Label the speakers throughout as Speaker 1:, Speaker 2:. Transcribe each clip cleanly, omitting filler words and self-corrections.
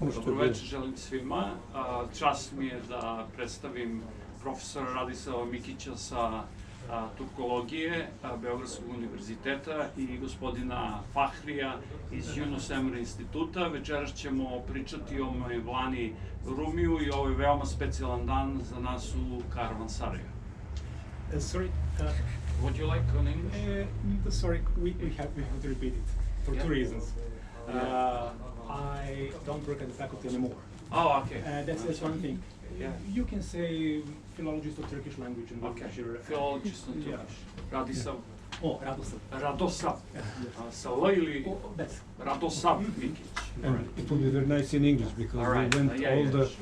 Speaker 1: Dobro večer želim svima. Čast mi je da predstavim profesora Radosava Mikića sa turkologije Beogradskog univerziteta i gospodina Fahrija iz Yunus Emre instituta. Večeras ćemo pričati o Mevlani Rumiju i ovo je veoma specijalan dan za nas u Karavansarai.
Speaker 2: Sorry.
Speaker 1: Would you like an English?
Speaker 2: Sorry, we have to repeat it for two reasons. I don't work at the faculty anymore.
Speaker 1: Oh, okay.
Speaker 2: That's one thing.
Speaker 1: Yeah.
Speaker 2: You can say philologist of Turkish language and literature.
Speaker 1: Philologist of Turkish. Radosav.
Speaker 2: Oh, Radosav.
Speaker 1: Radosav. Sa L ili Radosav Mikić.
Speaker 3: It will be very nice in English because we went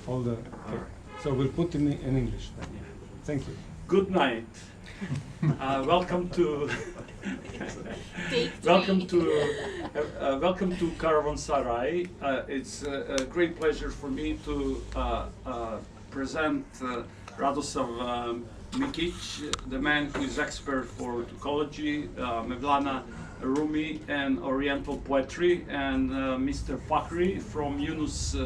Speaker 3: all the. So we'll put in English then. Thank you.
Speaker 1: Good night. Welcome to welcome to Karavansarai. It's a great pleasure for me to present Radosav Mikić, the man who is expert for Turkology, Mevlana Rumi and Oriental poetry, and Mr. Fahri from Yunus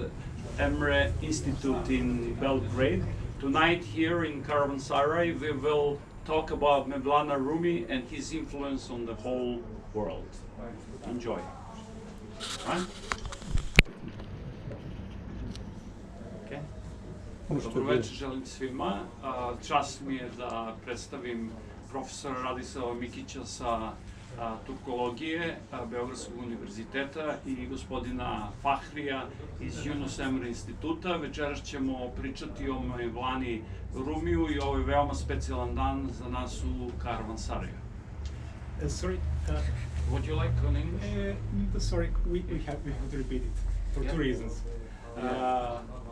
Speaker 1: Emre Institute in Belgrade. Tonight here in Karavansarai we will talk about Mevlana Rumi and his influence on the whole world. Enjoy. Right? Okay. Dobro večer želim svima. Čast mi je da predstavim profesora Radosava Mikića sa turkologije Beogradskog univerziteta i gospodina Fahrija iz Yunus Emre instituta. Večeras ćemo pričati o Mevlani Rumiju i ovo je veoma specijalan dan za nas u Karavansarai.
Speaker 2: Sorry.
Speaker 1: Would you like an English?
Speaker 2: Sorry, we have to repeat it for two reasons.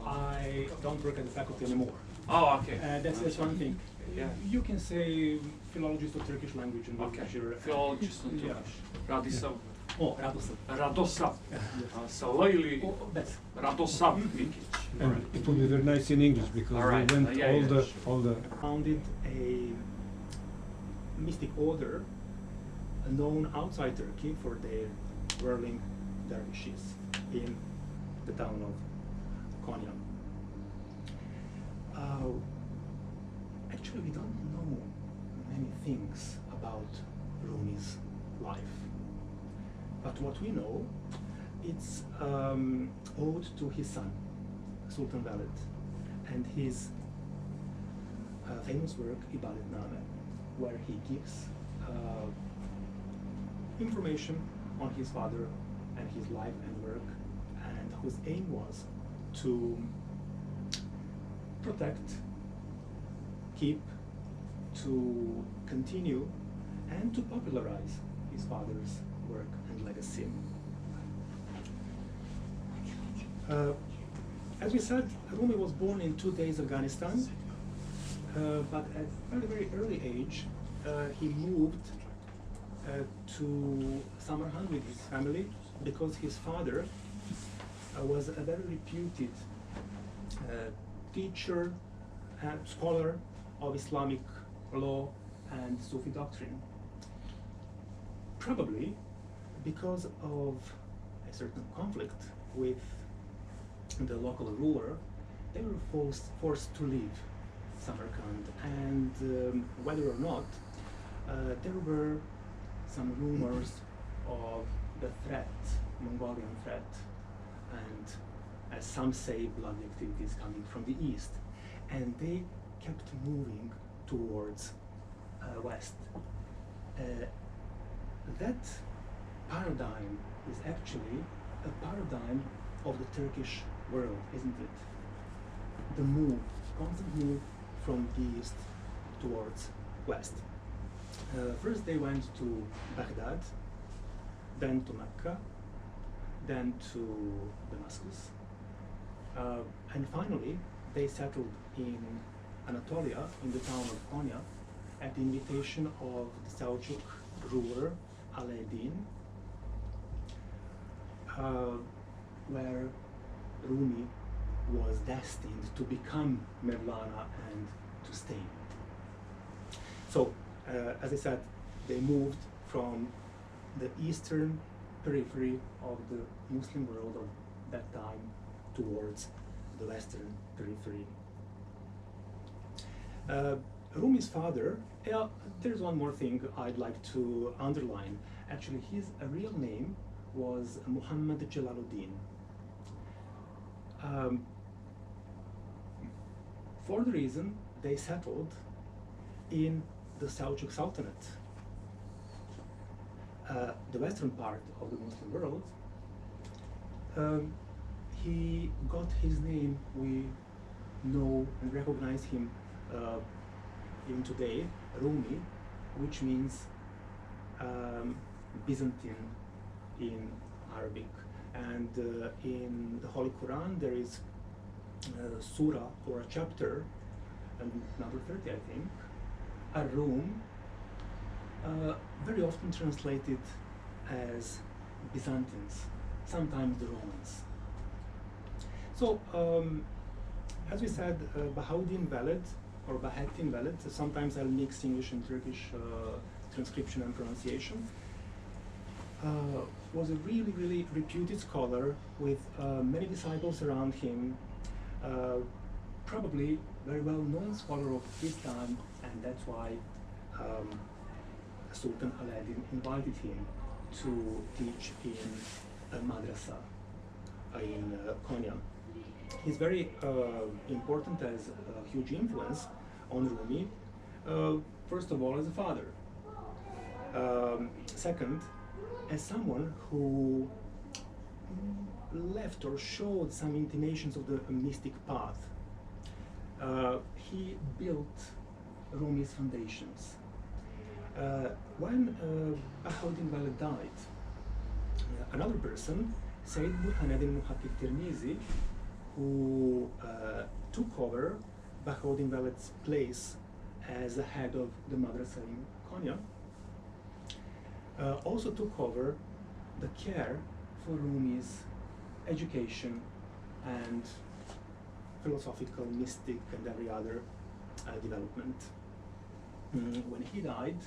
Speaker 2: I don't work at the faculty anymore.
Speaker 1: Oh, okay.
Speaker 2: That's one thing.
Speaker 1: Yeah.
Speaker 2: You can say philologist of Turkish language and literature.
Speaker 1: Philologist of Turkish. Radosav.
Speaker 2: Oh, Radosav.
Speaker 1: Radosav. Sa L ili Radosav Mikić.
Speaker 3: It will be very nice in English because we went all the.
Speaker 2: Founded a mystic order known outside Turkey for their whirling dervishes in the town of Konya. Actually, we don't know many things about Rumi's life, but what we know, it's ode to his son, Sultan Veled, and his famous work, Ibadetname, where he gives information on his father and his life and work, and whose aim was to protect, keep, to continue, and to popularize his father's work and legacy. As we said, Rumi was born in today's Afghanistan, but at a very early age, he moved to Samarkand with his family because his father was a very reputed teacher and scholar of Islamic law and Sufi doctrine. Probably because of a certain conflict with the local ruler, they were forced to leave Samarkand, and whether or not there were some rumors of the threat, Mongolian threat, and as some say, bloody activities coming from the east, and they kept moving towards west. That paradigm is actually a paradigm of the Turkish world, isn't it? The move, constant move from east towards west. First they went to Baghdad, then to Mecca, then to Damascus, and finally they settled in Anatolia, in the town of Konya, at the invitation of the Seljuk ruler Alaeddin, where Rumi was destined to become Mevlana and to stay. So, as I said, they moved from the eastern periphery of the Muslim world of that time towards the western periphery. Rumi's father, there's one more thing I'd like to underline. Actually, his real name was Mevlana Jalaluddin. For the reason they settled in the Seljuk Sultanate, the western part of the Muslim world. He got his name, we know and recognize him even today, Rumi, which means Byzantine in Arabic. And in the Holy Quran there is a surah or a chapter, number 30 I think, Ar-Rum, very often translated as Byzantines, sometimes the Romans. So, as we said, Bahauddin Veled, or Bahattin Veled, sometimes I'll mix English and Turkish transcription and pronunciation, was a really, really reputed scholar with many disciples around him, probably very well-known scholar of his time, and that's why Sultan Alaeddin invited him to teach in a madrasa in Konya. He's very important as a huge influence on Rumi, first of all as a father, second as someone who left or showed some intimations of the mystic path. He built Rumi's foundations. When Bahauddin Veled died, another person, Sayyid Burhaneddin Muhakkik Tirmizi, who took over Bahauddin Veled's place as the head of the madrasa in Konya, also took over the care for Rumi's education and philosophical, mystic, and every other development. When he died,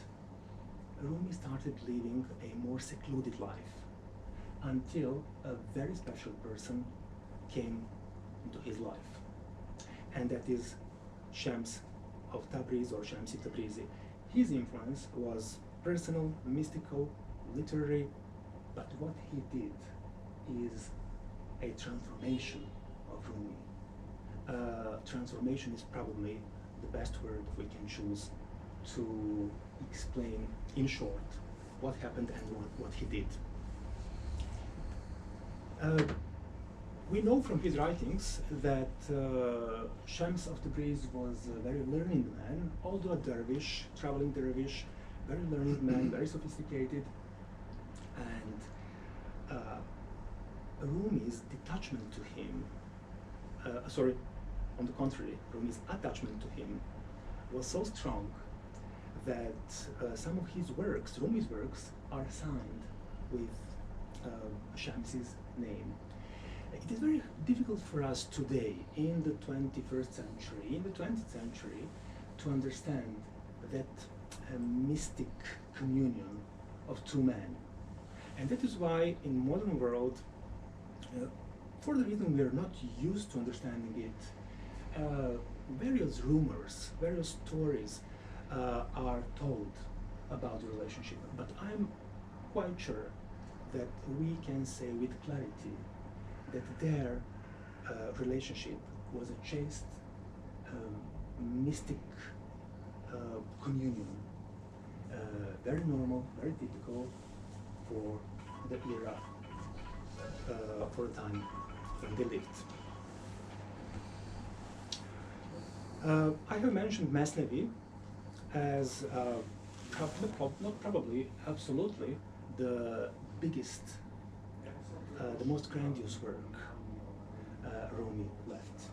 Speaker 2: Rumi started living a more secluded life until a very special person came into his life, and that is Shams of Tabriz, or Shamsi Tabrizi. His influence was personal, mystical, literary, but what he did is a transformation of Rumi. Transformation is probably the best word we can choose to explain in short what happened and what he did. We know from his writings that Shams of Tabriz was a very learned man, although a dervish, traveling dervish, very learned man, very sophisticated, and Rumi's detachment to him, on the contrary, Rumi's attachment to him was so strong that some of his works, Rumi's works, are signed with Shamsi's name. It is very difficult for us today, in the 21st century, in the 20th century, to understand that mystic communion of two men. And that is why in modern world, for the reason we are not used to understanding it, various rumors, various stories are told about the relationship. But I'm quite sure that we can say with clarity that their relationship was a chaste, mystic communion, very normal, very typical for the era, for the time when they lived. I have mentioned Mesnevi as not probably, absolutely the biggest, the most grandiose work Rumi left.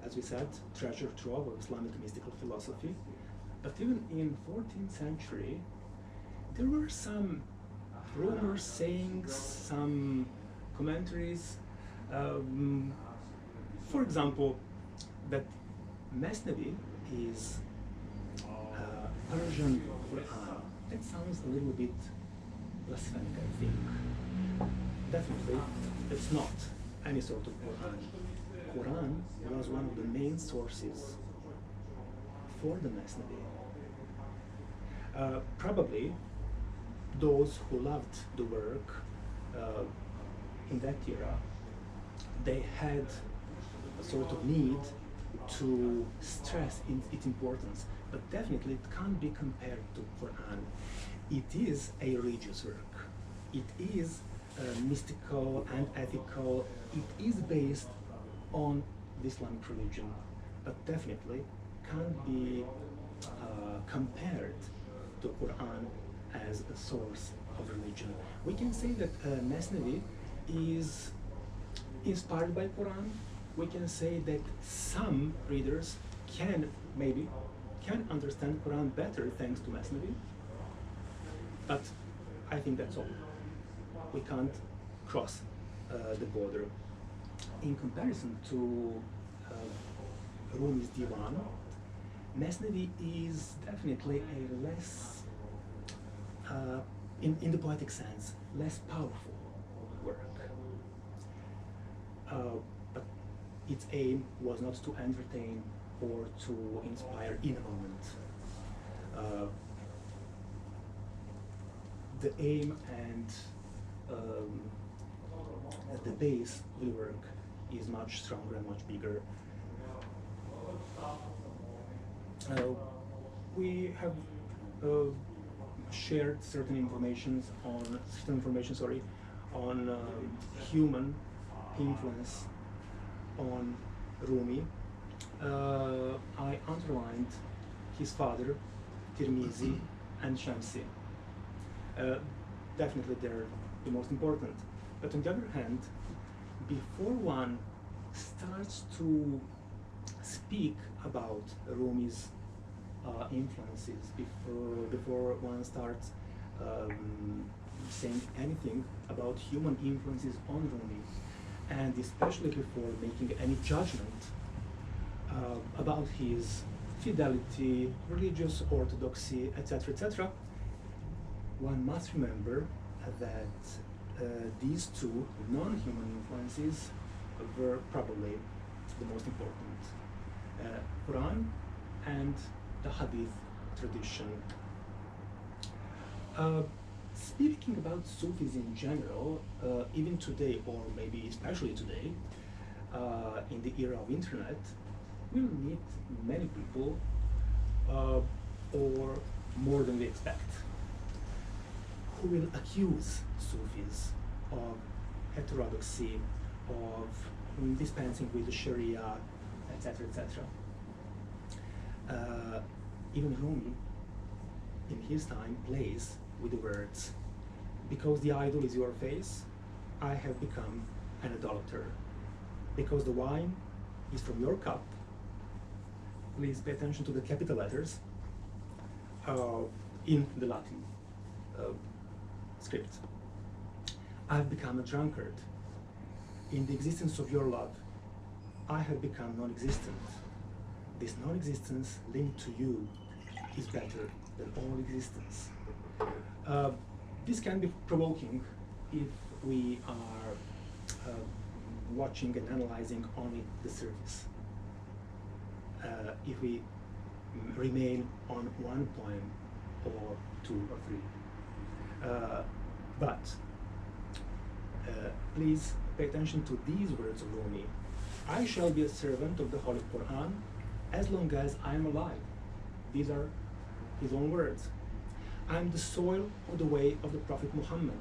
Speaker 2: As we said, treasure trove of Islamic mystical philosophy. But even in 14th century, there were some rumors, sayings, some commentaries. For example, that Mesnevi is Persian Quran. That sounds a little bit blasphemic, I think. Definitely, it's not. any sort of Quran. Quran was one of the main sources for the Masnavi. Probably those who loved the work in that era, they had a sort of need to stress its importance, but definitely it can't be compared to Quran. It is a religious work. It is mystical and ethical. It is based on the Islamic religion, but definitely can't be compared to Quran as a source of religion. We can say that Masnavi is inspired by Quran. We can say that some readers can understand Quran better thanks to Masnavi, but I think that's all. We can't cross the border. In comparison to Rumi's Divan, Masnavi is definitely a less, in the poetic sense, less powerful work. But its aim was not to entertain or to inspire in a moment. The aim and the base of the work is much stronger and much bigger. We have shared certain information on human influence on Rumi. I underlined his father, Tirmizi, and Shamsi. Definitely they're the most important. But on the other hand, before one starts to speak about Rumi's influences, before one starts saying anything about human influences on Rumi, and especially before making any judgment about his fidelity, religious orthodoxy, etc., one must remember that these two non-human influences were probably the most important. Quran and the Hadith tradition. Speaking about Sufis in general, even today, or maybe especially today, in the era of internet, we'll meet many people, or more than we expect, who will accuse Sufis of heterodoxy, of dispensing with the Sharia, etc., etc. Even Rumi, in his time, plays with the words. Because the idol is your face, I have become an idolater. Because the wine is from your cup, please pay attention to the capital letters in the Latin script. I've become a drunkard. In the existence of your love, I have become non-existent. This non-existence linked to you is better than all existence. This can be provoking if we are watching and analyzing only the surface. If we remain on one poem or two or three. But please pay attention to these words of Rumi. I shall be a servant of the Holy Quran as long as I am alive. These are his own words. I am the soil of the way of the Prophet Muhammad,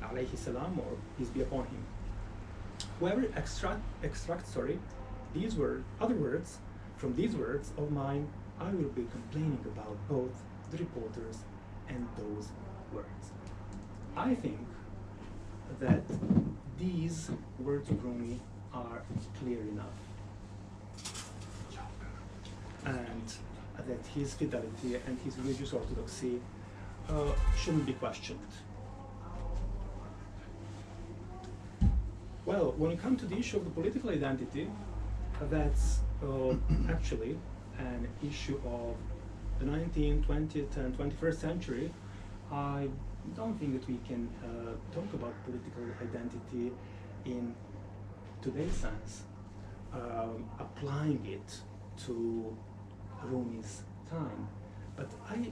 Speaker 2: alayhi salam, or peace be upon him. Whoever extracts these other words from these words of mine, I will be complaining about both the reporters and those words. I think that these words of Rumi are clear enough, and that his fidelity and his religious orthodoxy shouldn't be questioned. Well, when it comes to the issue of the political identity, that's actually an issue of the 19th, 20th, and 21st century. I don't think that we can talk about political identity in today's sense, applying it to Rumi's time. But I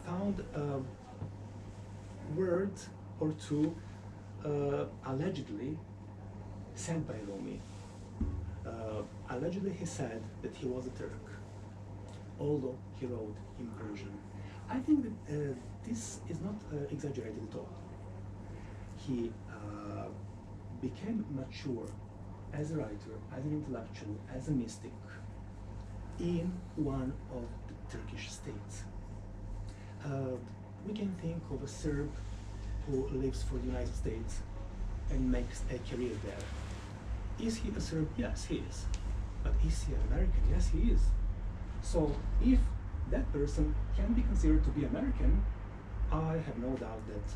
Speaker 2: found a word or two allegedly said by Rumi. Allegedly he said that he was a Turk, although he wrote in Persian. I think that this is not exaggerated at all. He became mature as a writer, as an intellectual, as a mystic in one of the Turkish states. We can think of a Serb who lives for the United States and makes a career there. Is he a Serb? Yes, he is. But is he an American? Yes, he is. So if that person can be considered to be American, I have no doubt that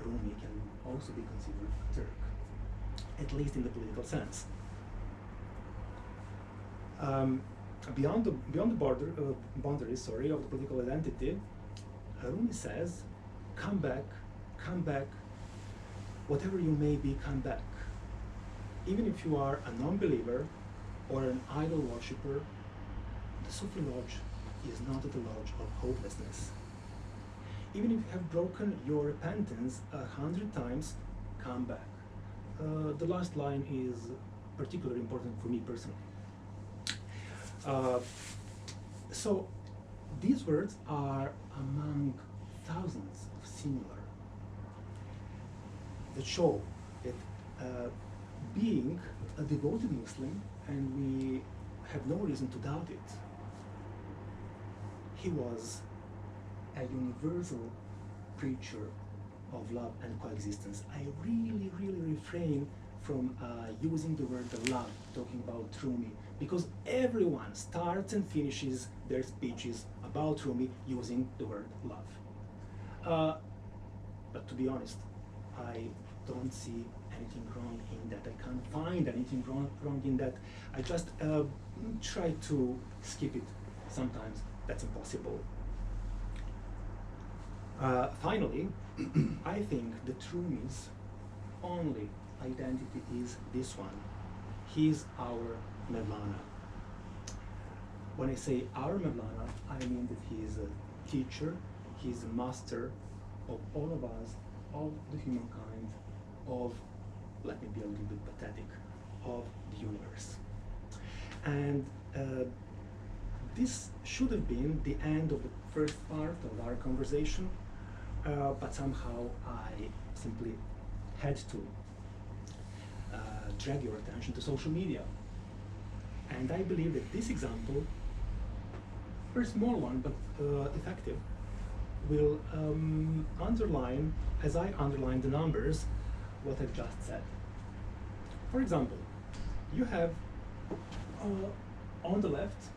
Speaker 2: Rumi can also be considered a Turk, at least in the political sense. Beyond the boundaries, of the political identity, Rumi says, come back, whatever you may be, come back. Even if you are a non-believer or an idol worshipper, the Sufi lodge is not the lodge of hopelessness. Even if you have broken your repentance 100 times, come back. The last line is particularly important for me personally. So these words are among thousands of similar that show that being a devoted Muslim, and we have no reason to doubt it, he was a universal preacher of love and coexistence. I really refrain from using the word love, talking about Rumi, because everyone starts and finishes their speeches about Rumi using the word love. But to be honest, I don't see anything wrong in that. I can't find anything wrong in that. I just try to skip it. Sometimes that's impossible. Finally, I think that Rumi's only identity is this one. He's our Mevlana. When I say our Mevlana, I mean that he is a teacher, he's a master of all of us, of the humankind, of, let me be a little bit pathetic, of the universe. And this should have been the end of the first part of our conversation, but somehow I simply had to drag your attention to social media. And I believe that this example, very small one, but effective, will underline, as I underline the numbers, what I've just said. For example, you have on the left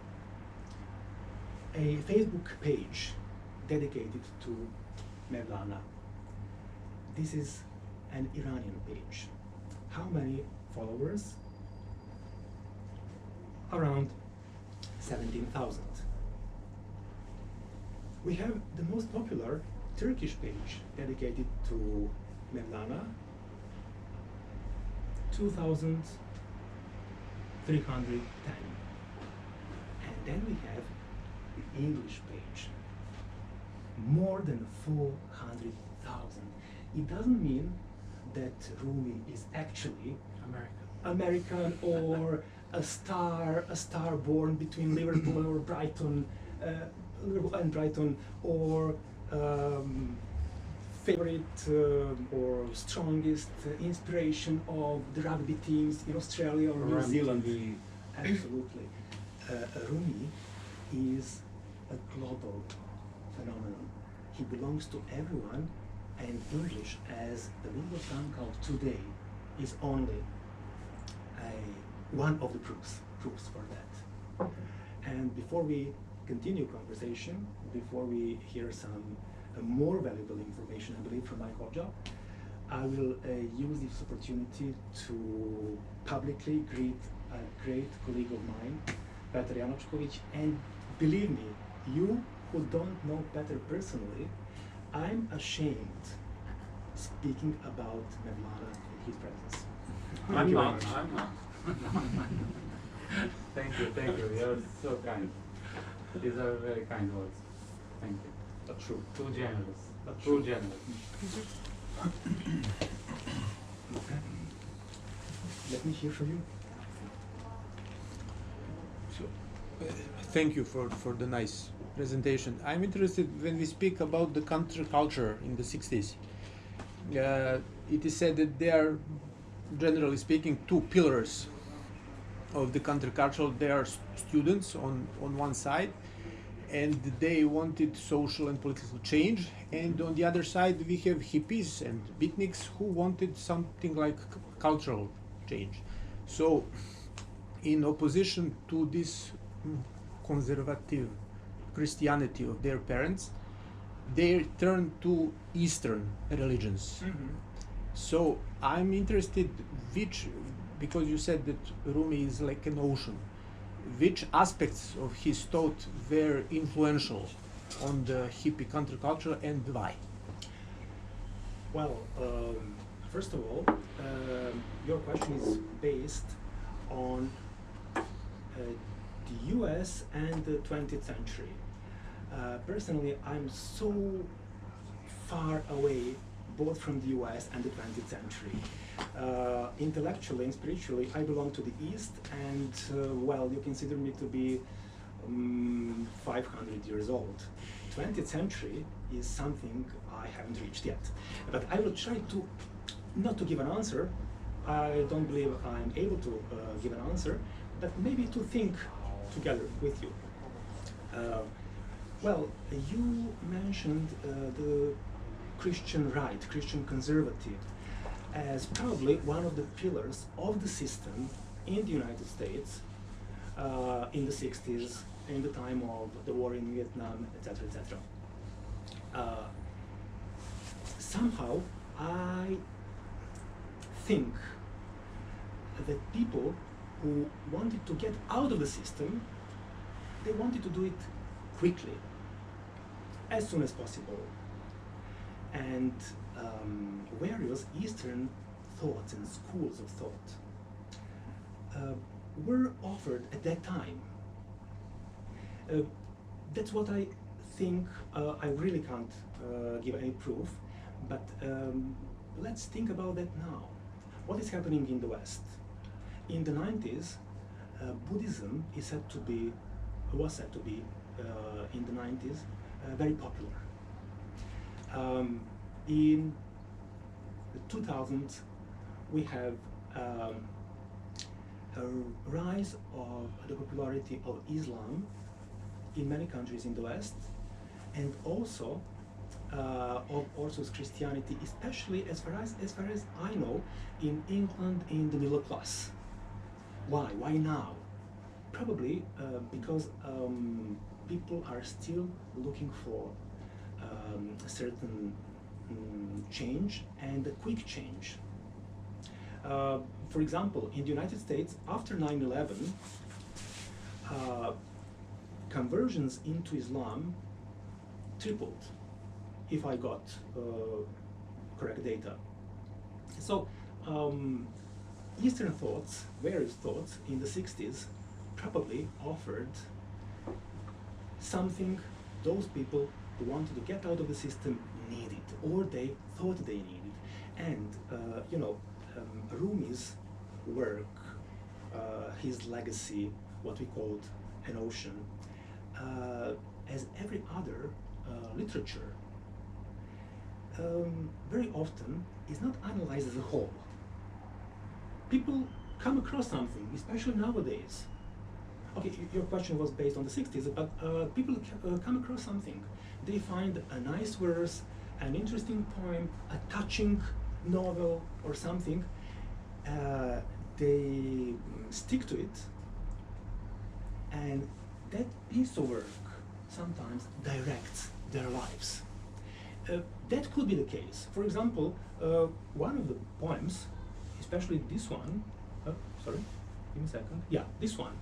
Speaker 2: a Facebook page dedicated to Mevlana. This is an Iranian page. How many followers? Around 17,000. We have the most popular Turkish page dedicated to Mevlana, 2,310. And then we have the English page, more than 400,000. It doesn't mean that Rumi is actually American or a star born between Liverpool or Brighton, or favorite or strongest inspiration of the rugby teams in Australia or New Zealand. Absolutely. Rumi is a global phenomenon. He belongs to everyone, and English as the lingua franca of today is only one of the proofs for that. And before we continue conversation, before we hear some more valuable information, I believe, from my Hoxha, I will use this opportunity to publicly greet a great colleague of mine, Petar Janočković, and believe me, you who don't know Petar personally, I'm ashamed speaking about Mevlana in his presence.
Speaker 4: I'm not. Thank you, you're so kind. These are very kind words. Thank you.
Speaker 2: That's true.
Speaker 4: Too generous. Too generous.
Speaker 2: Let me hear from you.
Speaker 5: So, thank you for the nice presentation. I'm interested when we speak about the counterculture in the 60s. It is said that there are, generally speaking, two pillars of the counterculture. There are students on one side, and they wanted social and political change, and on the other side we have hippies and beatniks who wanted something like cultural change. So in opposition to this conservative Christianity of their parents, they turned to Eastern religions. So I'm interested because you said that Rumi is like an ocean, which aspects of his thought were influential on the hippie counterculture and why?
Speaker 2: Well, first of all, your question is based on the US and the 20th century. Personally, I'm so far away both from the US and the 20th century. Intellectually and spiritually, I belong to the East, and well, you consider me to be 500 years old. 20th century is something I haven't reached yet. But I will try to, not to give an answer. I don't believe I'm able to give an answer, but maybe to think together with you. Well, you mentioned the Christian right, Christian conservative, as probably one of the pillars of the system in the United States in the 60s, in the time of the war in Vietnam, etc., etc. Somehow, I think that people who wanted to get out of the system, they wanted to do it quickly, as soon as possible. And various Eastern thoughts and schools of thought were offered at that time. That's what I think. I really can't give any proof, but let's think about that now. What is happening in the West? In the 90s, Buddhism was said to be in the 90s very popular. In the 2000s, we have a rise of the popularity of Islam in many countries in the West, and also of Orthodox Christianity, especially as far as I know, in England in the middle class. Why? Why now? Probably because people are still looking for a certain change, and a quick change. For example, in the United States, after 9/11, conversions into Islam tripled, if I got correct data. So Eastern thoughts, various thoughts in the 60s probably offered something those people who wanted to get out of the system needed, or they thought they needed. And you know, Rumi's work, his legacy, what we called an ocean, as every other literature, very often is not analyzed as a whole. People come across something, especially nowadays. Okay, your question was based on the 60s, but people come across something. They find a nice verse, an interesting poem, a touching novel or something. They stick to it, and that piece of work sometimes directs their lives. That could be the case. For example, one of the poems, especially this one, sorry, give me a second. Yeah, this one.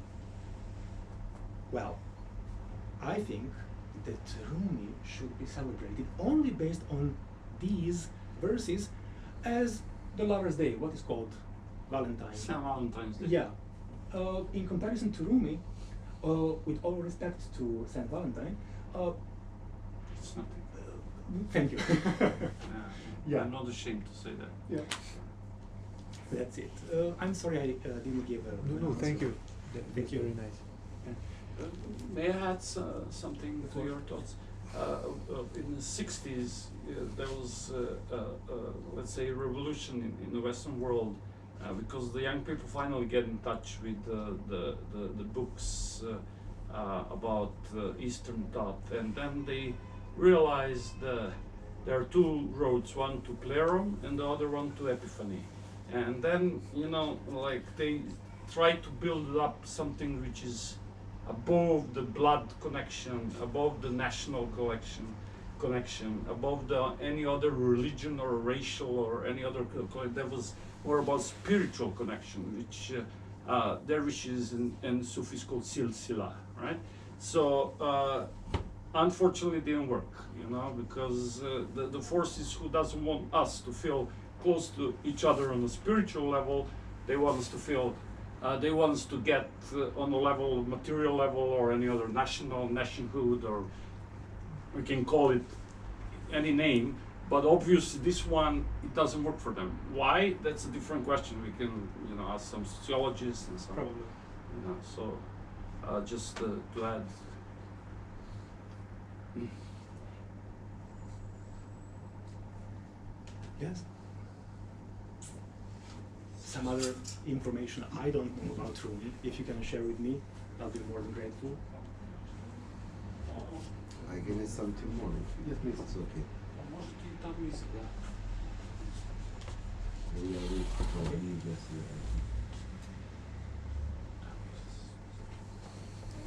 Speaker 2: Well, I think that Rumi should be celebrated only based on these verses, as the Lover's Day, what is called Valentine's.
Speaker 1: Saint Valentine's Day.
Speaker 2: Yeah. In comparison to Rumi, with all respect to Saint Valentine,
Speaker 1: It's nothing.
Speaker 2: thank you. Yeah.
Speaker 1: I'm not ashamed to say that.
Speaker 2: Yeah. That's it. I'm sorry I didn't give a.
Speaker 5: No,
Speaker 2: an
Speaker 5: thank
Speaker 2: answer.
Speaker 5: you. That's very nice.
Speaker 1: May I add something to your thoughts? In the 60s, there was, let's say, a revolution in the Western world because the young people finally get in touch with the books about Eastern thought, and then they realized there are two roads, one to Pleroma and the other one to Epiphany. And then, you know, like they try to build up something which is above the blood connection, above the national connection, above any other religion or racial or any other. There was more about spiritual connection, which dervishes and Sufis called silsila, right? So unfortunately, it didn't work, you know, because the forces who doesn't want us to feel close to each other on a spiritual level, they want us to feel. They want us to get on the level, material level, or any other nationhood, or we can call it any name. But obviously, this one it doesn't work for them. Why? That's a different question. We can, you know, ask some sociologists and some.
Speaker 2: Probably.
Speaker 1: You know, so just to add.
Speaker 2: Yes. Some other information I don't know about Rumi, if you can share with me, I'll be more than grateful.
Speaker 6: I can add something more.
Speaker 2: Yes, please.
Speaker 6: It's okay. We are ready for you, yes,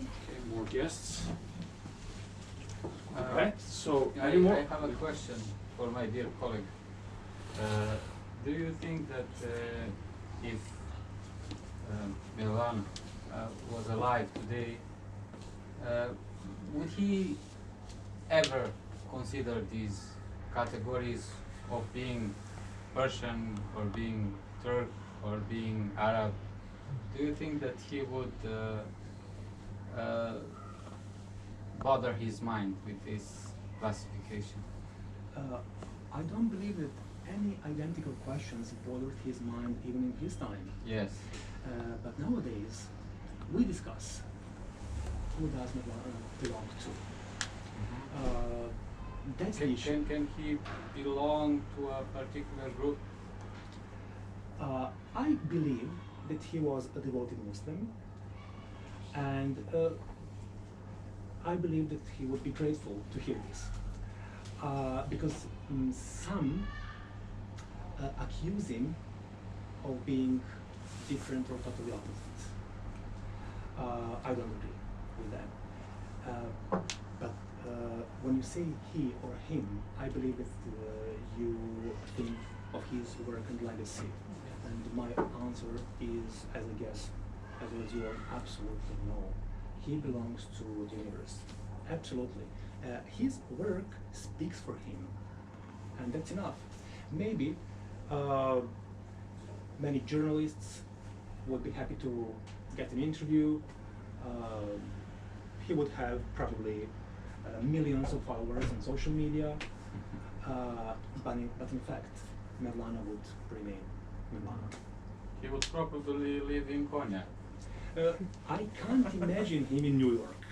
Speaker 1: Okay, more guests. Right. So,
Speaker 4: I
Speaker 1: any more?
Speaker 4: have a question for my dear colleague. Do you think that if Mevlana was alive today, would he ever consider these categories of being Persian or being Turk or being Arab? Do you think that he would bother his mind with this classification?
Speaker 2: I don't believe that any identical questions bothered his mind even in his time.
Speaker 4: Yes.
Speaker 2: But nowadays, we discuss who does Mevlana belong to. That's the issue.
Speaker 4: Can he belong to a particular group?
Speaker 2: I believe that he was a devoted Muslim, and I believe that he would be grateful to hear this, because some accuse him of being different or totally opposite. I don't agree with that. But when you say he or him, I believe that you think of his work and legacy. And my answer is, as a guess, as well as yours, absolutely no. He belongs to the universe. Absolutely. His work speaks for him, and that's enough. Maybe many journalists would be happy to get an interview. He would have probably millions of followers on social media, but in fact, Mevlana would remain Mevlana.
Speaker 4: He would probably live in Konya.
Speaker 2: I can't imagine him in New York.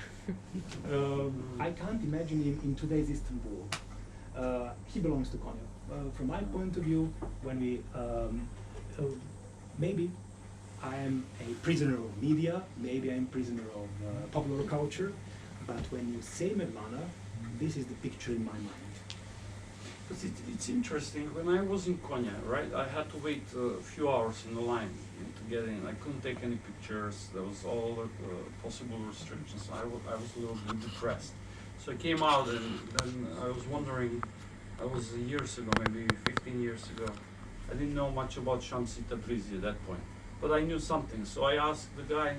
Speaker 2: I can't imagine him in today's Istanbul. He belongs to Konya. From my point of view, when we maybe I am a prisoner of media, maybe I'm prisoner of popular culture, but when you say Mevlana, this is the picture in my mind.
Speaker 1: But it's interesting. When I was in Konya, right, I had to wait a few hours in the line to get in. I couldn't take any pictures. There was all possible restrictions. I was a little bit depressed. So I came out, and then I was wondering. I was years ago, maybe 15 years ago. I didn't know much about Shamsi Tabrizi at that point, but I knew something. So I asked the guy,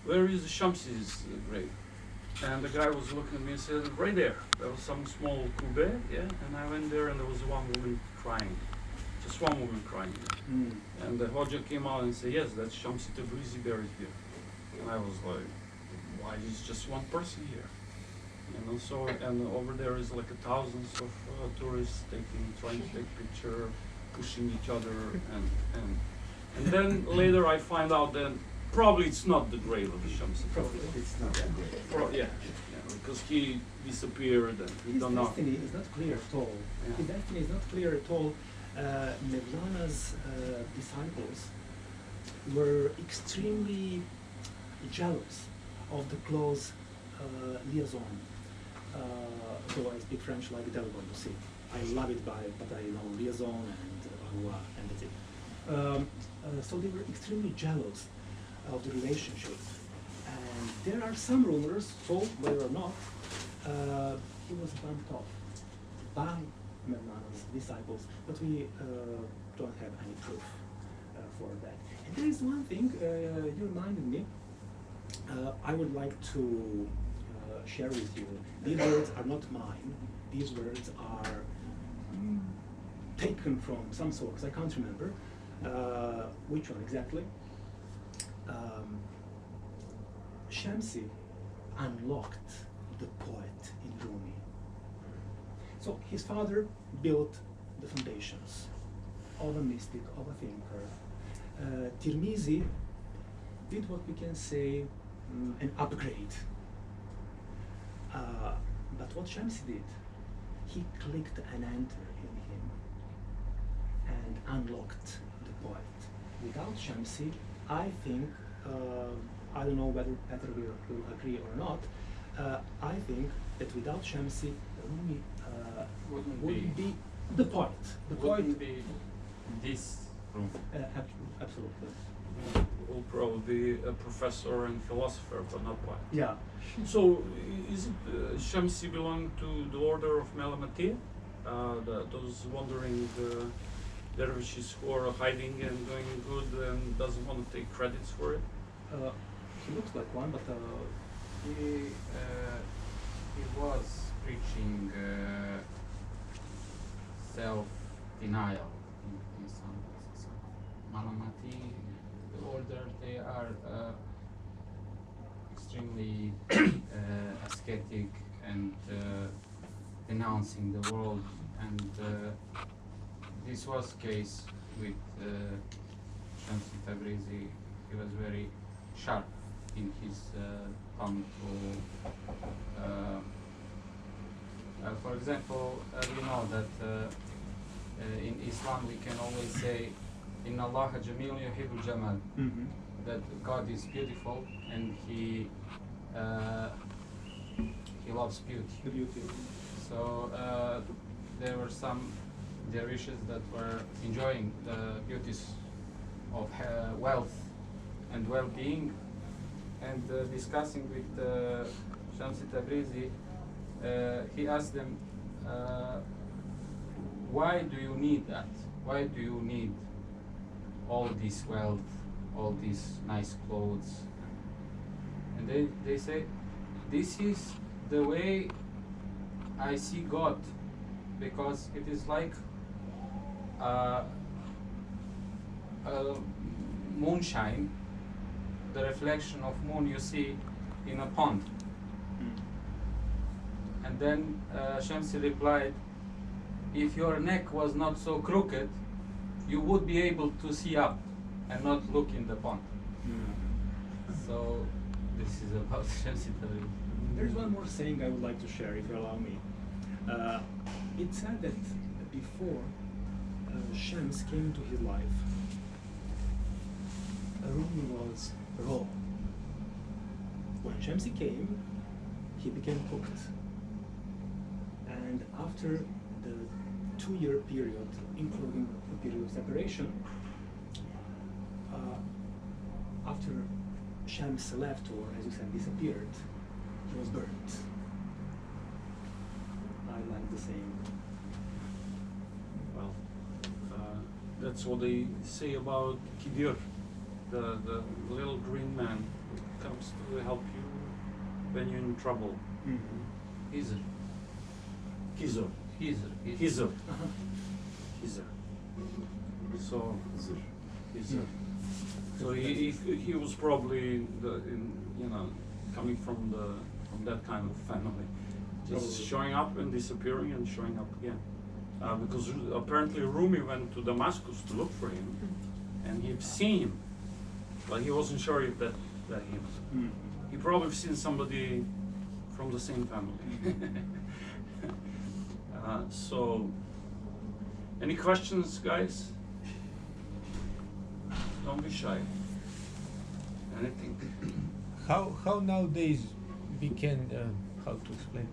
Speaker 1: "Where is the Shamsi's grave?" And the guy was looking at me and said, "Right there." There was some small kube, yeah, and I went there, and there was one woman crying, just just one woman crying. And the Hoja came out and said, yes, that's Shamsi Tabrizi buried here. And I was like, why is just one person here? You know, so, and over there is like thousands of tourists trying to take picture, pushing each other, and then later I find out that probably it's not the grave of the Shamsi.
Speaker 6: Probably it's not that great.
Speaker 1: Yeah, because he disappeared and we
Speaker 2: His
Speaker 1: don't know.
Speaker 2: destiny is not clear at all.
Speaker 1: Yeah.
Speaker 2: His destiny is not clear at all. Mevlana's disciples were extremely jealous of the close liaison. So I speak French like Delvon, you see. I love it but I know liaison and that's it. So they were extremely jealous of the relationship. And there are some rumors, so whether or not, he was bumped off by Mevlana's disciples, but we don't have any proof for that. And there is one thing you reminded me. I would like to share with you. These words are not mine. These words are taken from some source. I can't remember which one exactly. Shamsi unlocked the poet in Rumi. So his father built the foundations of a mystic, of a thinker. Tirmizi did what we can say an upgrade. But what Shamsi did, he clicked an enter in him and unlocked the poet. Without Shamsi, I think, I don't know whether Peter will agree or not, I think that without Shamsi, Rumi wouldn't be the poet. The
Speaker 4: Wouldn't
Speaker 2: poet
Speaker 4: be this room.
Speaker 2: absolutely.
Speaker 1: Will probably be a professor and philosopher, but not poet.
Speaker 2: Yeah.
Speaker 1: So, is it Shamsi belong to the order of Melamati? Those wandering dervishes who are hiding and doing good and doesn't want to take credits for it?
Speaker 2: He looks like one, but
Speaker 4: He was preaching self-denial in some Malamati, the order, they are extremely ascetic and denouncing the world, and this was case with Shamsi Tabrizi. He was very sharp in his tongue to for example, we know that in Islam we can always say Inna Allaha Jamil yuhibbul Jamal, that God is beautiful and he loves beauty.
Speaker 2: the beauty.
Speaker 4: So there were some dervishes that were enjoying the beauties of wealth and well-being, and discussing with Shamsi Tabrizi, he asked them, why do you need that? Why do you need all this wealth, all these nice clothes? And they say, this is the way I see God, because it is like moonshine, the reflection of moon you see in a pond. And then Shamsi replied, if your neck was not so crooked, you would be able to see up and not look in the pond. So this is about Shamsi Tabrizi.
Speaker 2: There's one more saying I would like to share, if you allow me. It's said that before Shams came into his life, Rumi was raw. When Shamsi came, he became cooked. And after the 2-year period, including the period of separation, after Shams left, or as you said, disappeared, he was burnt. I like the saying.
Speaker 1: Well, that's what they say about Kidir, the little green man who comes to help you when you're in trouble.
Speaker 4: Hizr.
Speaker 1: Kizor.
Speaker 4: Hizr.
Speaker 1: Kizor.
Speaker 2: Uh-huh.
Speaker 1: Kizor. So he's so he was probably coming from that kind of family, just showing up and disappearing and showing up again. Because apparently Rumi went to Damascus to look for him, and he'd seen him, but he wasn't sure if that him. He probably seen somebody from the same family. So, any questions, guys? Don't be shy. Anything?
Speaker 5: How nowadays we can how to explain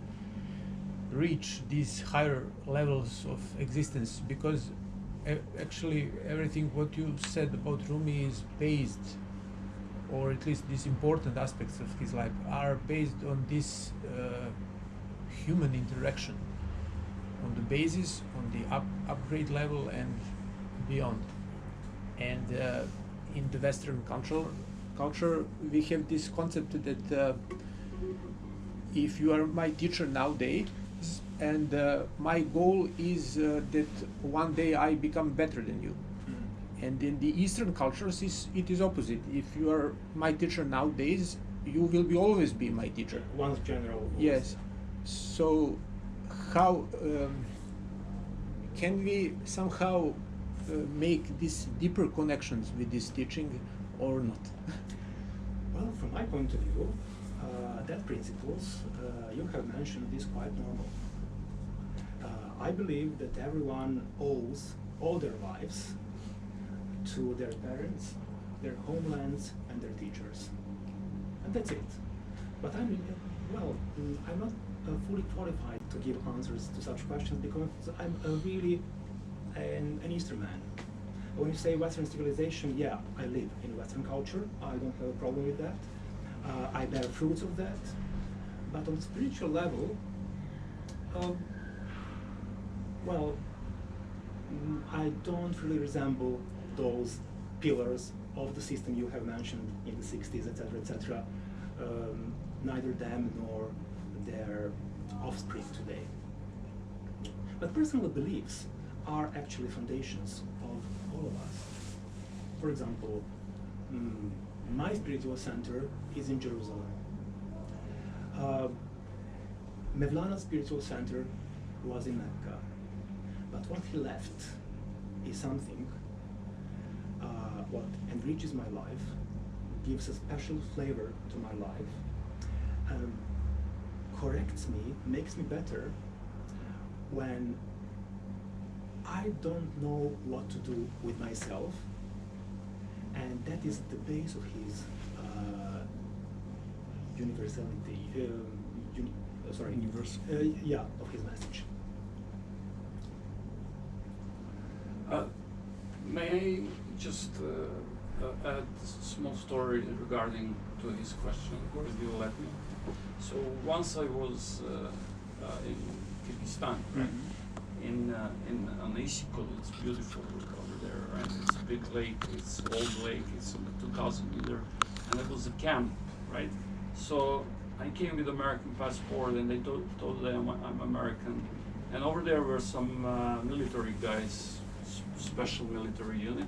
Speaker 5: reach these higher levels of existence, because actually everything what you said about Rumi is based, or at least these important aspects of his life are based on this human interaction, on the basis, on the upgrade level and beyond. And in the Western culture we have this concept that if you are my teacher nowadays, and my goal is that one day I become better than you. And in the Eastern cultures it is opposite. If you are my teacher nowadays, you will always be my teacher.
Speaker 2: One's general.
Speaker 5: Yes. So how can we somehow make these deeper connections with this teaching or not?
Speaker 2: Well, from my point of view, that principles you have mentioned is quite normal. I believe that everyone owes all their lives to their parents, their homelands, and their teachers, and that's it. But I'm not fully qualified to give answers to such questions, because I'm really an Eastern man. When you say Western civilization, yeah, I live in Western culture. I don't have a problem with that. I bear fruits of that. But on spiritual level, I don't really resemble those pillars of the system you have mentioned in the 60s, etc., etc. Neither them nor their offspring today. But personal beliefs are actually foundations of all of us. For example, my spiritual center is in Jerusalem. Mevlana's spiritual center was in Mecca. But what he left is something what enriches my life, gives a special flavor to my life, corrects me, makes me better when I don't know what to do with myself, and that is the base of his universality. Of his message.
Speaker 1: May I just add a small story regarding to his question, if you let me? So once I was in Kyrgyzstan, right? In on Isikul, it's beautiful over there, right? It's a big lake, it's old lake, it's 2,000 meters, and it was a camp, right? So I came with American passport, and they told them I'm American, and over there were some military guys, special military unit,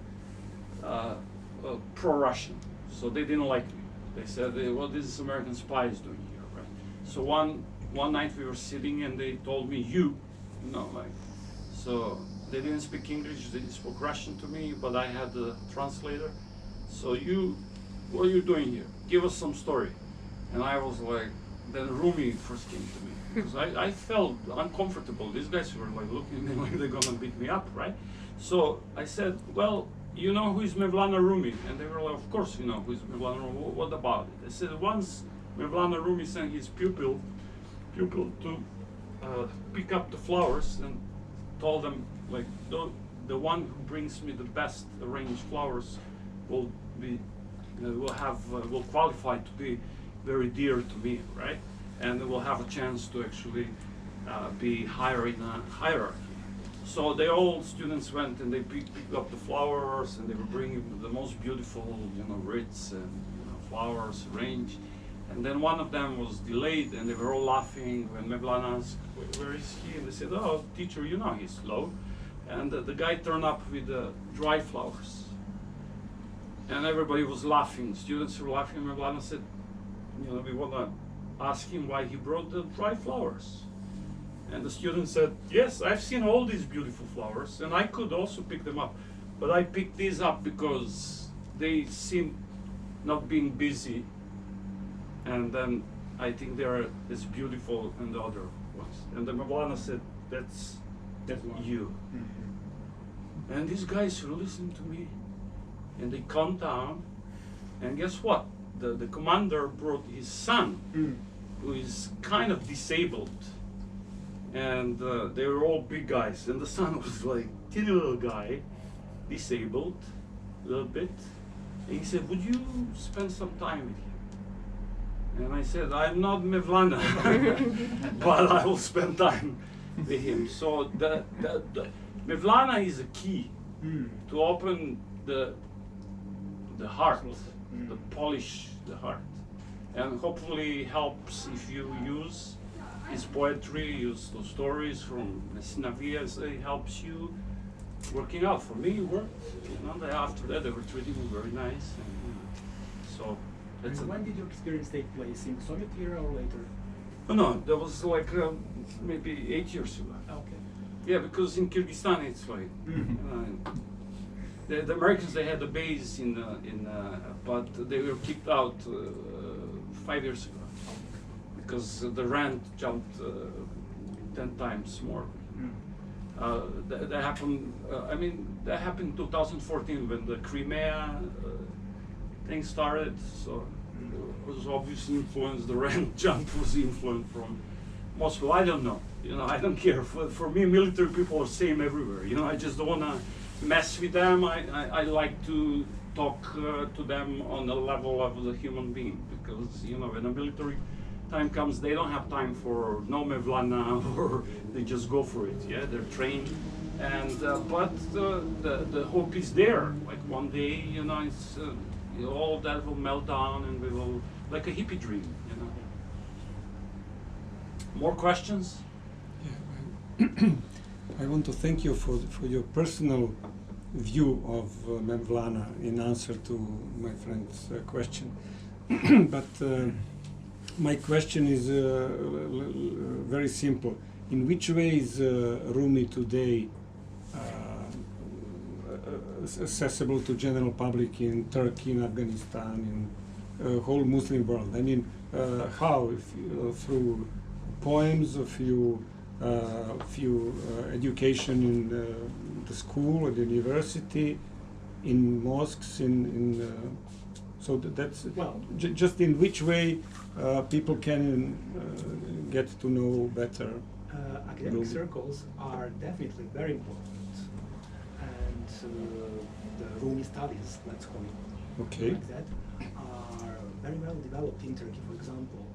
Speaker 1: pro-Russian, so they didn't like me. They said, "What this American spy is doing here?" Right? So one night we were sitting, and they told me, so they didn't speak English, they spoke Russian to me, but I had the translator. So what are you doing here? Give us some story. And I was like, then Rumi first came to me, because I felt uncomfortable. These guys were like looking at me like they're gonna beat me up, right? So I said, well, you know who is Mevlana Rumi? And they were like, of course you know who is Mevlana Rumi. What about it? I said, once Mevlana Rumi sent his pupil to pick up the flowers, and told them, like, the one who brings me the best arranged flowers will qualify to be very dear to me, right? And will have a chance to actually be higher in a hierarchy. So all students went, and they picked up the flowers, and they were bringing the most beautiful, wreaths and flowers arranged. And then one of them was delayed, and they were all laughing when Mevlana asked, "Where is he?" And they said, "Oh, teacher, he's low." And the guy turned up with dry flowers. And everybody was laughing. Students were laughing. And Mevlana said, you know, we want to ask him why he brought the dry flowers. And the student said, yes, I've seen all these beautiful flowers, and I could also pick them up. But I picked these up because they seem not being busy. And then I think they're as beautiful as the other ones. And the Mevlana said, that's you. Mm-hmm. And these guys were listening to me. And they calmed down, and guess what? The commander brought his son, who is kind of disabled, and they were all big guys, and the son was like teeny little guy, disabled a little bit, and he said, would you spend some time with him? And I said, I'm not Mevlana, but I will spend time with him. So the Mevlana is a key to open the heart, the polish the heart, and hopefully helps if you use his poetry, use those stories from Mesnavias. It helps you working out. For me, it worked. You know, after that, they were treating me very nice. And, so that's.
Speaker 2: And when did your experience take place? In the Soviet era or later?
Speaker 1: Oh, no, that was like maybe 8 years ago.
Speaker 2: Okay.
Speaker 1: Yeah, because in Kyrgyzstan it's like. The Americans, they had a base but they were kicked out 5 years ago because the rent jumped 10 times more. That happened. I mean, that happened in 2014 when the Crimea thing started. So it was obviously influenced. The rent jump was influenced from Moscow. I don't know. You know, I don't care. For me, military people are same everywhere. You know, I just don't wanna mess with them. I like to talk to them on the level of the human being, because you know, when a military time comes, they don't have time for no Mevlana, or they just go for it. Yeah, they're trained, and but the hope is there. Like one day, you know, it's all that will melt down, and we will, like a hippie dream. You know. More questions?
Speaker 3: Yeah, I want to thank you for your personal view of Mevlana in answer to my friend's question. But my question is very simple. In which way is Rumi today accessible to general public in Turkey, in Afghanistan, in whole Muslim world? I mean, how? Through poems, few education in the school or the university, in mosques, so that's
Speaker 2: well,
Speaker 3: just in which way people can get to know better.
Speaker 2: Academic circles are definitely very important, and the Rumi studies, let's call it like that, are very well developed in Turkey, for example.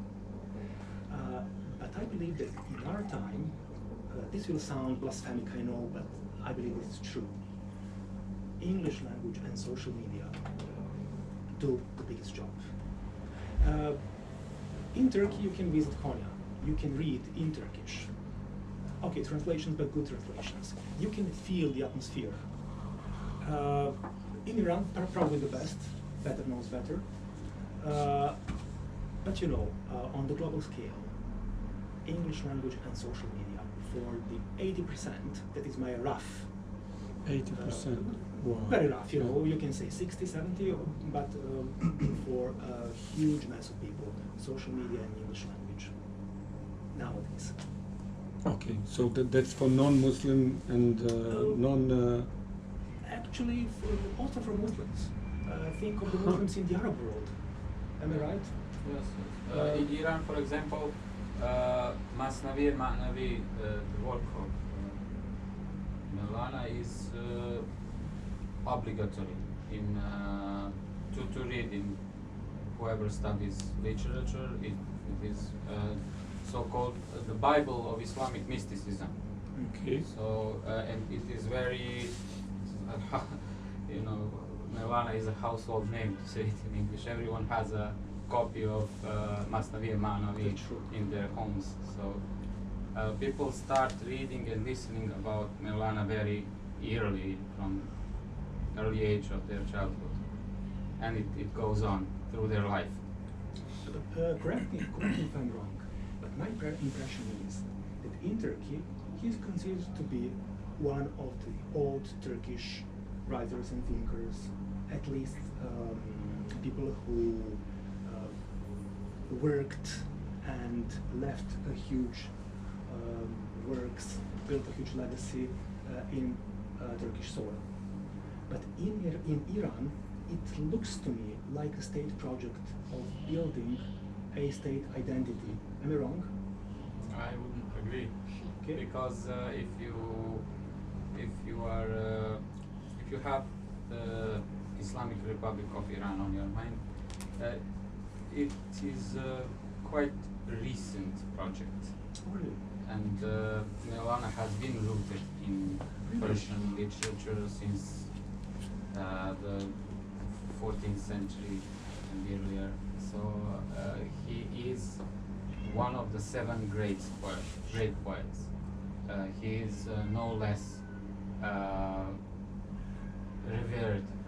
Speaker 2: But I believe that in our time, this will sound blasphemic, I know, but I believe it's true. English language and social media do the biggest job. In Turkey, you can visit Konya. You can read in Turkish. Okay, translations, but good translations. You can feel the atmosphere. In Iran, probably the best. Better knows better. But you know, on the global scale, English language and social media for the 80%, that is my rough.
Speaker 3: 80%? Wow.
Speaker 2: Very rough, you know, you can say 60, 70, but for a huge mass of people, social media and English language nowadays.
Speaker 3: Okay, so that's for non-Muslim and non...
Speaker 2: Actually, also for Muslims. Think of the Muslims in the Arab world. Am I right?
Speaker 4: Yes. In Iran, for example, Masnavi and Ma'navi, the work of Mevlana is obligatory to read in whoever studies literature. It is so-called the Bible of Islamic mysticism.
Speaker 3: Okay.
Speaker 4: So and it is very, you know, Mevlana is a household name, to say it in English. Everyone has a copy of Masnavi and Ma'navi in their homes. So people start reading and listening about Mevlana very from early age of their childhood, and it goes on through their life.
Speaker 2: Correct me if I'm wrong, but my impression is that in Turkey, he is considered to be one of the old Turkish writers and thinkers, at least people who worked and left a huge works, built a huge legacy in Turkish soil. But in Iran, it looks to me like a state project of building a state identity. Am I wrong?
Speaker 4: I wouldn't agree,
Speaker 2: Okay.
Speaker 4: because if you have the Islamic Republic of Iran on your mind, it is a quite recent project,
Speaker 2: Really?
Speaker 4: and Mevlana has been rooted in Persian literature since the 14th century and earlier. So he is one of the 7 great poets. He is no less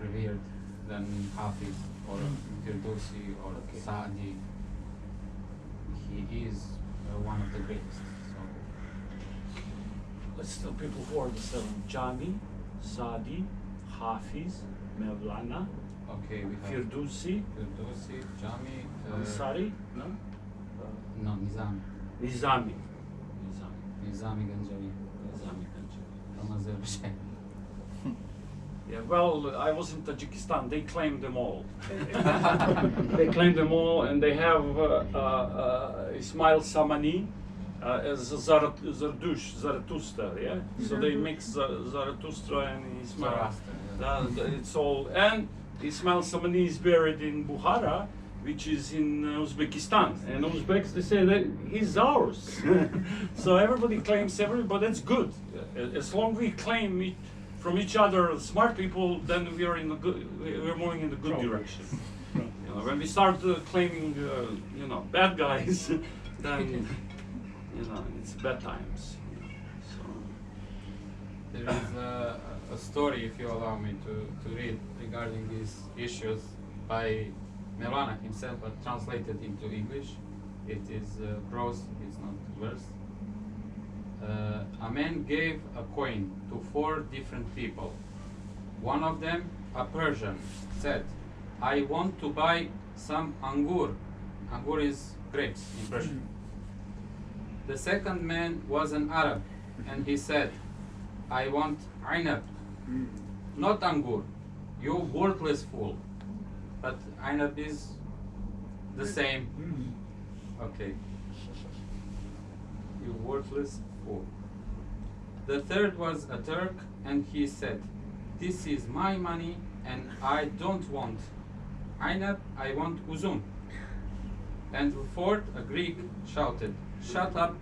Speaker 4: revered than Hafiz or Firdausi or Saadi. He is one of the greatest. So
Speaker 1: Let's tell people who are the 7: Jami, Saadi, Hafiz, Mevlana,
Speaker 4: okay, we have
Speaker 1: Firdausi,
Speaker 4: Firdausi, Jami,
Speaker 1: Ansari, no?
Speaker 4: no, Nizami,
Speaker 1: Nizami.
Speaker 4: Nizami Ganjavi from Azerbaijan.
Speaker 1: Yeah, well, I was in Tajikistan. They claim them all. They claim them all, and they have Ismail Samani as Zarathustra. Yeah, so they mix Zarathustra and Ismail.
Speaker 4: Zoroaster,
Speaker 1: It's all, and Ismail Samani is buried in Bukhara, which is in Uzbekistan, and Uzbeks, they say that he's ours. So everybody claims everybody. That's good. As long as we claim it from each other, smart people, then we are in a good. We're moving in the good direction. You know, when we start claiming, bad guys, then it's bad times. So
Speaker 4: there is a story, if you allow me to read, regarding these issues by Mevlana himself, but translated into English. It is prose, it's not verse. A man gave a coin to 4 different people. One of them, a Persian, said, "I want to buy some angur." Angur is grapes in Persian. The second man was an Arab, and he said, "I want ainab, not angur, you worthless fool." But ainab is the same. Okay. You worthless fool. The third was a Turk, and he said, "This is my money, and I don't want ainab, I want uzum." And the fourth, a Greek, shouted, "Shut up,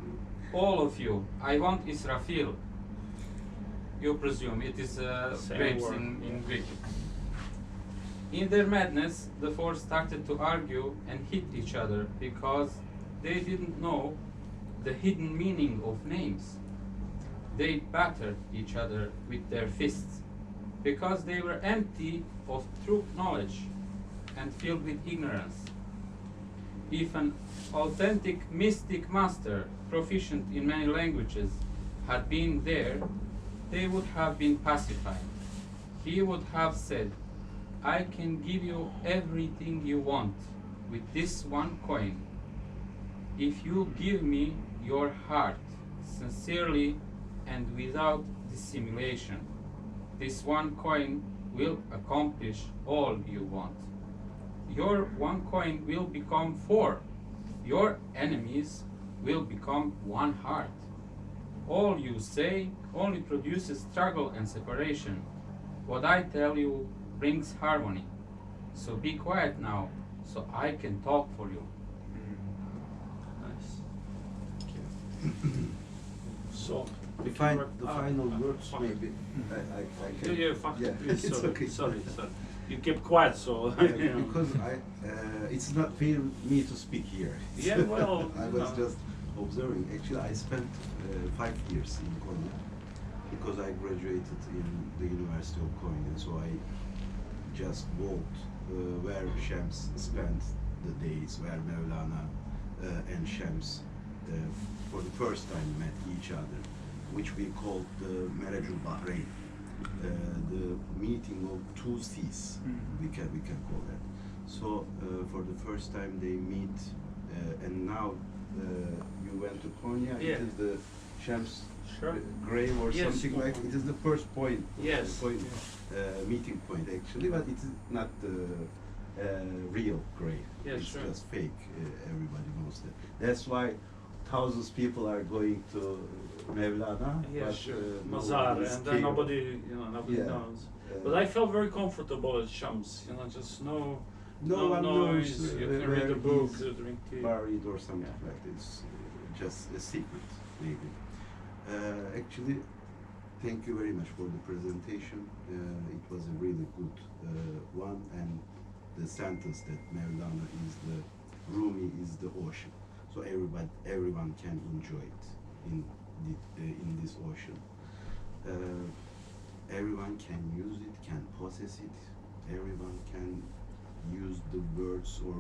Speaker 4: all of you, I want Israfil." You presume it is grapes
Speaker 1: word.
Speaker 4: in Greek. In their madness, the 4 started to argue and hit each other because they didn't know the hidden meaning of names. They battered each other with their fists because they were empty of true knowledge and filled with ignorance. If an authentic mystic master, proficient in many languages, had been there, they would have been pacified. He would have said, "I can give you everything you want with this one coin. If you give me your heart sincerely and without dissimulation, this one coin will accomplish all you want. Your one coin will become 4. Your enemies will become one heart. All you say only produces struggle and separation. What I tell you brings harmony. So be quiet now, so I can talk for you."
Speaker 1: nice. So
Speaker 6: The final words, maybe. I can.
Speaker 1: Yeah, fuck
Speaker 6: Yeah,
Speaker 1: it, please.
Speaker 6: it's
Speaker 1: Sorry,
Speaker 6: okay.
Speaker 1: sorry. You kept quiet, so
Speaker 6: Because it's not fair me to speak here.
Speaker 1: Yeah, well,
Speaker 6: I was just observing. Actually, I spent 5 years in Konya, because I graduated in the University of Konya, so I just walked where Shams spent the days, where Mevlana and Shams for the first time met each other, which we called the Merajul Bahrain, the meeting of two seas, we can call that. So for the first time they meet, and now you went to Konya.
Speaker 1: Yeah.
Speaker 6: It is the Shams
Speaker 1: Sure.
Speaker 6: grave or
Speaker 1: Yes.
Speaker 6: something like. It is the first point,
Speaker 1: Yes.
Speaker 6: meeting point actually, but it is not the real grave.
Speaker 1: Yeah,
Speaker 6: It's
Speaker 1: sure.
Speaker 6: just fake. Everybody knows that. That's why thousands of people are going to Mevlana.
Speaker 1: Yeah,
Speaker 6: but,
Speaker 1: sure.
Speaker 6: no
Speaker 1: Mazar,
Speaker 6: one is
Speaker 1: and then
Speaker 6: came.
Speaker 1: nobody
Speaker 6: Yeah.
Speaker 1: knows. But I felt very comfortable at Shams. Just no
Speaker 6: one
Speaker 1: noise.
Speaker 6: knows
Speaker 1: You can
Speaker 6: where
Speaker 1: read a book,
Speaker 6: he's
Speaker 1: drink tea.
Speaker 6: buried or something
Speaker 1: Yeah.
Speaker 6: like this. Just a secret, maybe. Actually, thank you very much for the presentation. It was a really good one, and the sentence that Mevlana is the Rumi is the ocean, so everyone can enjoy it in this ocean. Everyone can use it, can possess it. Everyone can use the words or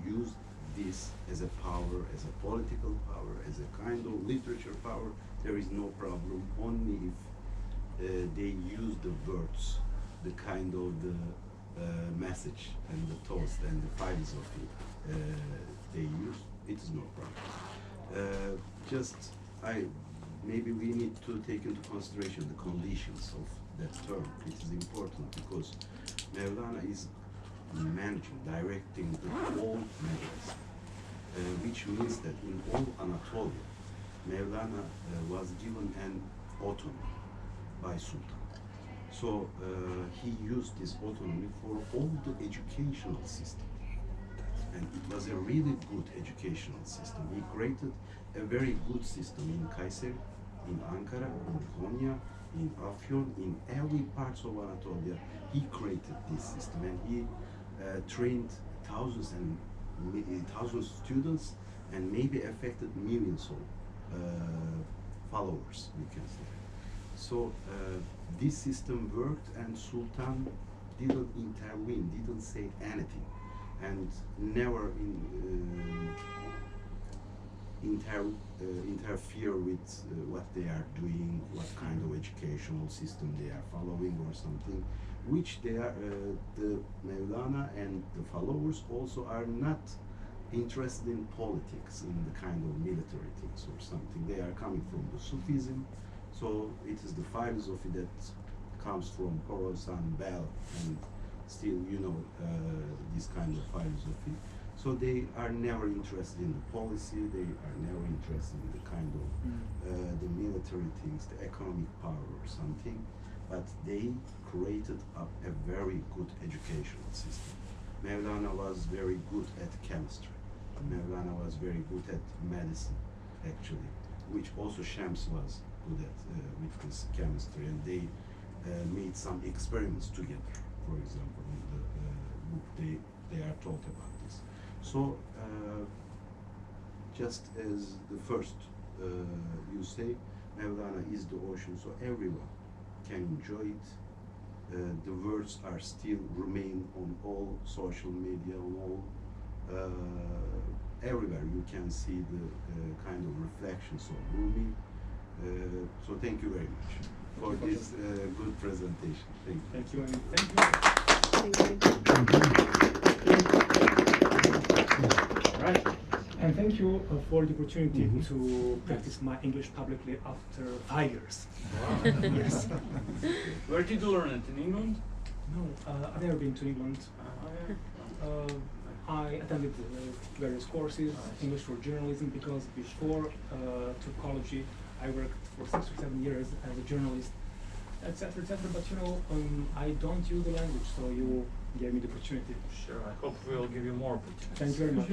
Speaker 6: use this as a power, as a political power, as a kind of literature power. There is no problem, only if they use the words, the kind of the message and the toast and the philosophy they use, it is no problem. Maybe we need to take into consideration the conditions of that term. It is important because Mevlana is managing, directing the whole madrasa, which means that in all Anatolia, Mevlana was given an autonomy by Sultan. So he used this autonomy for all the educational system. And it was a really good educational system. He created a very good system in Kayseri, in Ankara, in Konya, in Afyon, in every part of Anatolia. He created this system, and he trained thousands of students, and maybe affected millions of followers, we can say. So this system worked, and Sultan didn't intervene, didn't say anything, and never interfere with what they are doing, what kind of educational system they are following or something, which they are, the Mevlana and the followers also are not interested in politics, in the kind of military things or something. They are coming from the Sufism, so it is the philosophy that comes from Proučavan, Bell, and still, this kind of philosophy. So they are never interested in the policy, they are never interested in the kind of the military things, the economic power or something, but they created up a very good educational system. Mevlana was very good at chemistry. Mevlana was very good at medicine, actually, which also Shams was good at with this chemistry, and they made some experiments together. For example, in the book they are taught about this. So just as the first you say, Mevlana is the ocean, so everyone can enjoy it. The words are still remain on all social media, on all everywhere you can see the kind of reflections of Rumi. So thank you very much for this good presentation. Thank you.
Speaker 2: Thank you.
Speaker 1: Right.
Speaker 2: And thank you for the opportunity to practice my English publicly after 5 years.
Speaker 1: Wow.
Speaker 2: Yes.
Speaker 1: Where did you learn it? In England?
Speaker 2: No, I've never been to England. I attended various courses, English for journalism, because before Turkology, I worked for 6 or 7 years as a journalist, etc., etc. But I don't use the language, so you gave me the opportunity.
Speaker 1: Sure, I hope we'll give you more opportunities.
Speaker 2: Thank you very much.